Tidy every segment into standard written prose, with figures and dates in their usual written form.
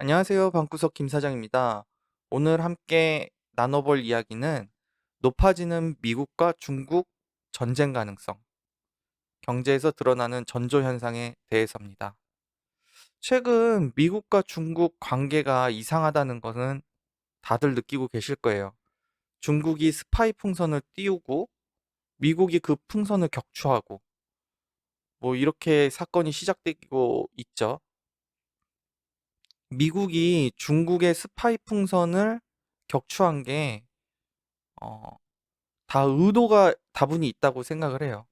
안녕하세요. 방구석 김 사장입니다. 오늘 함께 나눠볼 이야기는 높아지는 미국과 중국 전쟁 가능성, 경제에서 드러나는 전조 현상에 대해서입니다. 최근 미국과 중국 관계가 이상하다는 것은 다들 느끼고 계실 거예요. 중국이 스파이 풍선을 띄우고 미국이 그 풍선을 격추하고 뭐 이렇게 사건이 시작되고 있죠. 미국이 중국의 스파이 풍선을 격추한 게 어, 다 의도가 다분히 있다고 생각을 해요.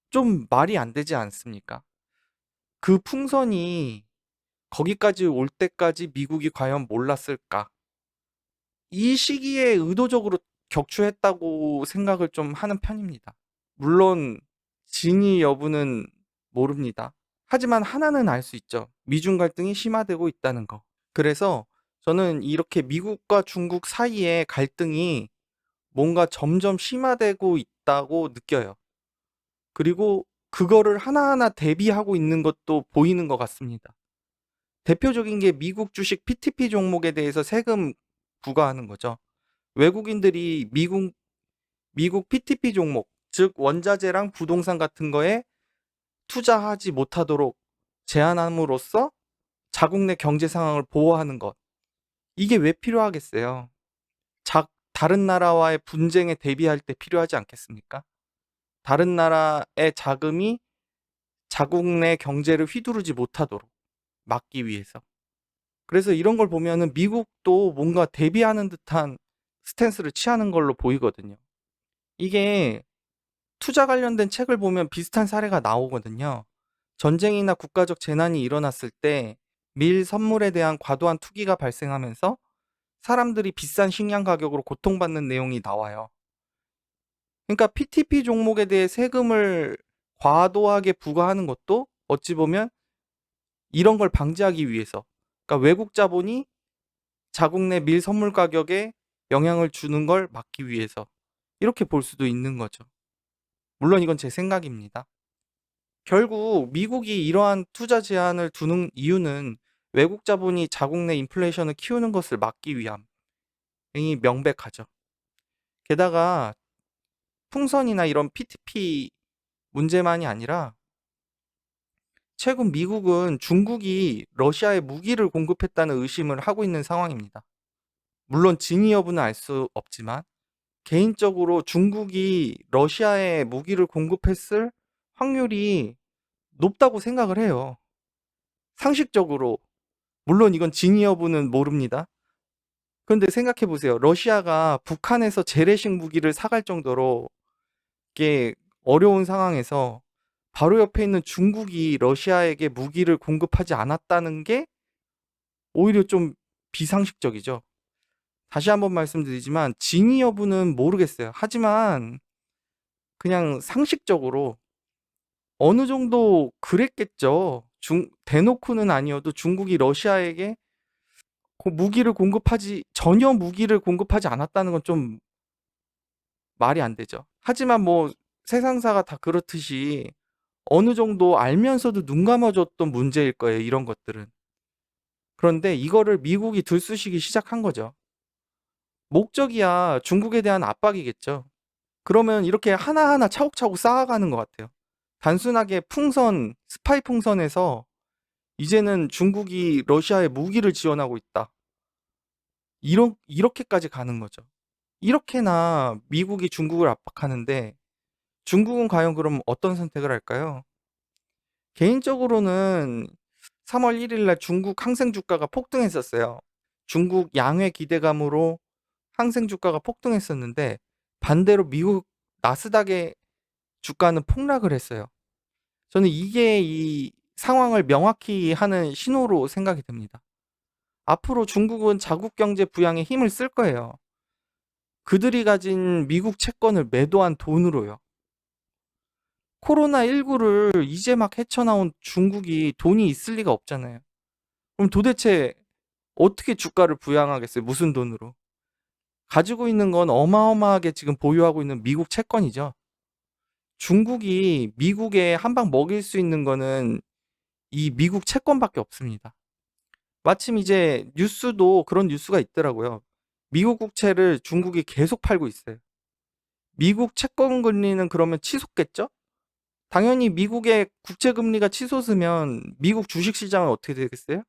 좀 말이 안 되지 않습니까? 그 풍선이 거기까지 올 때까지 미국이 과연 몰랐을까? 이 시기에 의도적으로 격추했다고 생각을 좀 하는 편입니다. 물론 진위 여부는 모릅니다. 하지만 하나는 알 수 있죠. 미중 갈등이 심화되고 있다는 거. 그래서 저는 이렇게 미국과 중국 사이의 갈등이 뭔가 점점 심화되고 있다고 느껴요. 그리고 그거를 하나하나 대비하고 있는 것도 보이는 것 같습니다. 대표적인 게 미국 주식 PTP 종목에 대해서 세금 부과하는 거죠. 외국인들이 미국 PTP 종목, 즉 원자재랑 부동산 같은 거에 투자하지 못하도록 제한함으로써 자국 내 경제 상황을 보호하는 것. 이게 왜 필요하겠어요? 다른 나라와의 분쟁에 대비할 때 필요하지 않겠습니까? 다른 나라의 자금이 자국 내 경제를 휘두르지 못하도록 막기 위해서. 그래서 이런 걸 보면은 미국도 뭔가 대비하는 듯한 스탠스를 취하는 걸로 보이거든요. 이게 투자 관련된 책을 보면 비슷한 사례가 나오거든요. 전쟁이나 국가적 재난이 일어났을 때 밀 선물에 대한 과도한 투기가 발생하면서 사람들이 비싼 식량 가격으로 고통받는 내용이 나와요. 그러니까 PTP 종목에 대해 세금을 과도하게 부과하는 것도 어찌 보면 이런 걸 방지하기 위해서, 그러니까 외국 자본이 자국 내 밀 선물 가격에 영향을 주는 걸 막기 위해서 이렇게 볼 수도 있는 거죠. 물론 이건 제 생각입니다. 결국 미국이 이러한 투자 제한을 두는 이유는 외국 자본이 자국 내 인플레이션을 키우는 것을 막기 위함이 명백하죠. 게다가 풍선이나 이런 PTP 문제만이 아니라 최근 미국은 중국이 러시아에 무기를 공급했다는 의심을 하고 있는 상황입니다. 물론 진위 여부는 알 수 없지만 개인적으로 중국이 러시아에 무기를 공급했을 확률이 높다고 생각을 해요. 상식적으로. 물론 이건 진위 여부는 모릅니다. 그런데 생각해 보세요. 러시아가 북한에서 재래식 무기를 사갈 정도로 이게 어려운 상황에서 바로 옆에 있는 중국이 러시아에게 무기를 공급하지 않았다는 게 오히려 좀 비상식적이죠. 다시 한번 말씀드리지만 진위 여부는 모르겠어요. 하지만 그냥 상식적으로 어느 정도 그랬겠죠. 대놓고는 아니어도 중국이 러시아에게 전혀 무기를 공급하지 않았다는 건 좀 말이 안 되죠. 하지만 뭐 세상사가 다 그렇듯이 어느 정도 알면서도 눈 감아줬던 문제일 거예요. 이런 것들은. 그런데 이거를 미국이 들쑤시기 시작한 거죠. 목적이야 중국에 대한 압박이겠죠. 그러면 이렇게 하나하나 차곡차곡 쌓아가는 것 같아요. 단순하게 스파이 풍선에서 이제는 중국이 러시아에 무기를 지원하고 있다. 이렇게까지 가는 거죠. 이렇게나 미국이 중국을 압박하는데 중국은 과연 그럼 어떤 선택을 할까요? 개인적으로는 3월 1일 날 중국 항생 주가가 폭등했었어요. 중국 양회 기대감으로 항생 주가가 폭등했었는데 반대로 미국 나스닥의 주가는 폭락을 했어요. 저는 이게 이 상황을 명확히 하는 신호로 생각이 됩니다. 앞으로 중국은 자국 경제 부양에 힘을 쓸 거예요. 그들이 가진 미국 채권을 매도한 돈으로요. 코로나19를 이제 막 헤쳐나온 중국이 돈이 있을 리가 없잖아요. 그럼 도대체 어떻게 주가를 부양하겠어요? 무슨 돈으로? 가지고 있는 건 어마어마하게 지금 보유하고 있는 미국 채권이죠. 중국이 미국에 한 방 먹일 수 있는 거는 이 미국 채권밖에 없습니다. 마침 이제 뉴스도 그런 뉴스가 있더라고요. 미국 국채를 중국이 계속 팔고 있어요. 미국 채권 금리는 그러면 치솟겠죠? 당연히 미국의 국채 금리가 치솟으면 미국 주식 시장은 어떻게 되겠어요?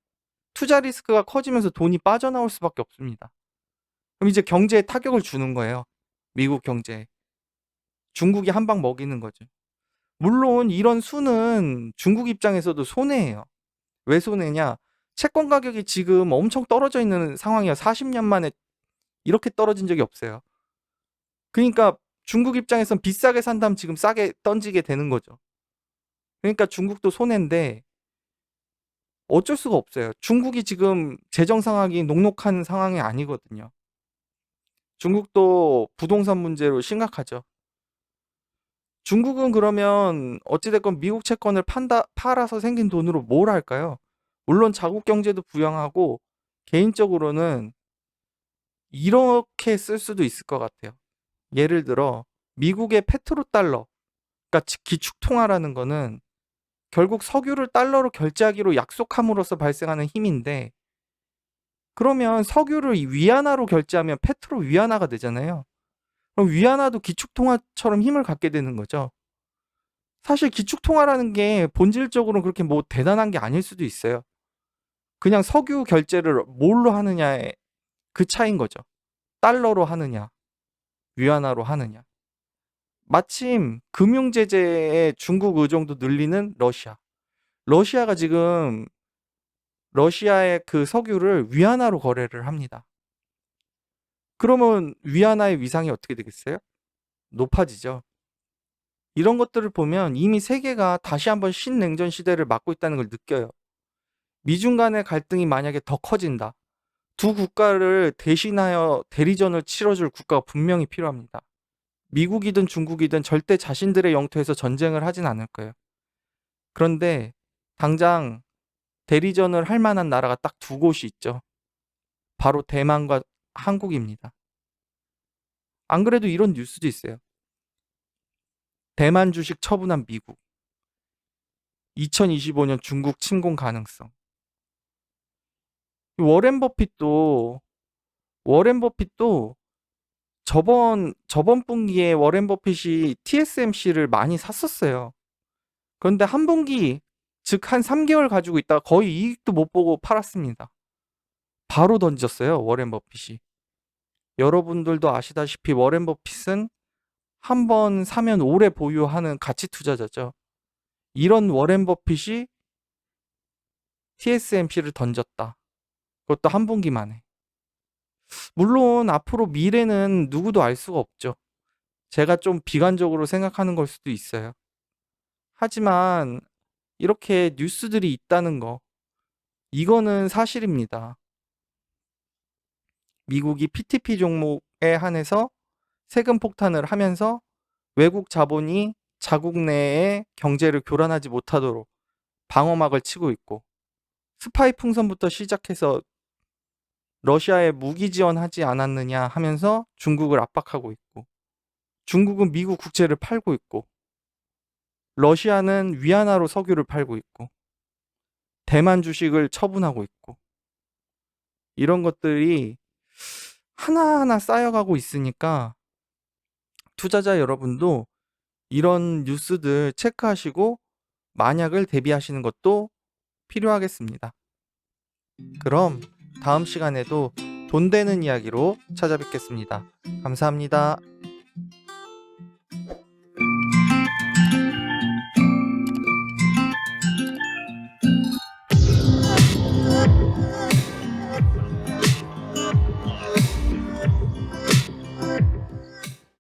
투자 리스크가 커지면서 돈이 빠져나올 수밖에 없습니다. 그럼 이제 경제에 타격을 주는 거예요. 미국 경제에. 중국이 한 방 먹이는 거죠. 물론 이런 수는 중국 입장에서도 손해예요. 왜 손해냐? 채권 가격이 지금 엄청 떨어져 있는 상황이야. 40년 만에 이렇게 떨어진 적이 없어요. 그러니까 중국 입장에선 비싸게 산 다음 지금 싸게 던지게 되는 거죠. 그러니까 중국도 손해인데 어쩔 수가 없어요. 중국이 지금 재정 상황이 녹록한 상황이 아니거든요. 중국도 부동산 문제로 심각하죠. 중국은 그러면 어찌됐건 미국 채권을 팔아서 생긴 돈으로 뭘 할까요? 물론 자국 경제도 부양하고 개인적으로는 이렇게 쓸 수도 있을 것 같아요. 예를 들어 미국의 페트로달러, 그러니까 기축통화라는 거는 결국 석유를 달러로 결제하기로 약속함으로써 발생하는 힘인데, 그러면 석유를 위안화로 결제하면 페트로 위안화가 되잖아요. 그럼 위안화도 기축통화처럼 힘을 갖게 되는 거죠. 사실 기축통화라는 게 본질적으로는 그렇게 뭐 대단한 게 아닐 수도 있어요. 그냥 석유 결제를 뭘로 하느냐의 그 차이인 거죠. 달러로 하느냐, 위안화로 하느냐. 마침 금융제재에 중국 의존도 늘리는 러시아. 러시아가 지금 러시아의 그 석유를 위안화로 거래를 합니다. 그러면 위안화의 위상이 어떻게 되겠어요? 높아지죠. 이런 것들을 보면 이미 세계가 다시 한번 신냉전 시대를 맞고 있다는 걸 느껴요. 미중 간의 갈등이 만약에 더 커진다. 두 국가를 대신하여 대리전을 치러줄 국가가 분명히 필요합니다. 미국이든 중국이든 절대 자신들의 영토에서 전쟁을 하진 않을 거예요. 그런데 당장 대리전을 할 만한 나라가 딱 두 곳이 있죠. 바로 대만과 한국입니다. 안 그래도 이런 뉴스도 있어요. 대만 주식 처분한 미국. 2025년 중국 침공 가능성. 워렌 버핏도 저번 분기에 워렌 버핏이 TSMC를 많이 샀었어요. 그런데 한 분기, 즉 한 3개월 가지고 있다가 거의 이익도 못 보고 팔았습니다. 바로 던졌어요, 워렌 버핏이. 여러분들도 아시다시피 워렌 버핏은 한 번 사면 오래 보유하는 가치 투자자죠. 이런 워렌 버핏이 TSMC를 던졌다. 그것도 한 분기 만에. 물론 앞으로 미래는 누구도 알 수가 없죠. 제가 좀 비관적으로 생각하는 걸 수도 있어요. 하지만 이렇게 뉴스들이 있다는 거, 이거는 사실입니다. 미국이 PTP 종목에 한해서 세금 폭탄을 하면서 외국 자본이 자국 내에 경제를 교란하지 못하도록 방어막을 치고 있고, 스파이 풍선부터 시작해서 러시아에 무기 지원하지 않았느냐 하면서 중국을 압박하고 있고, 중국은 미국 국채를 팔고 있고, 러시아는 위안화로 석유를 팔고 있고, 대만 주식을 처분하고 있고, 이런 것들이 하나하나 쌓여가고 있으니까 투자자 여러분도 이런 뉴스들 체크하시고 만약을 대비하시는 것도 필요하겠습니다. 그럼 다음 시간에도 돈 되는 이야기로 찾아뵙겠습니다. 감사합니다.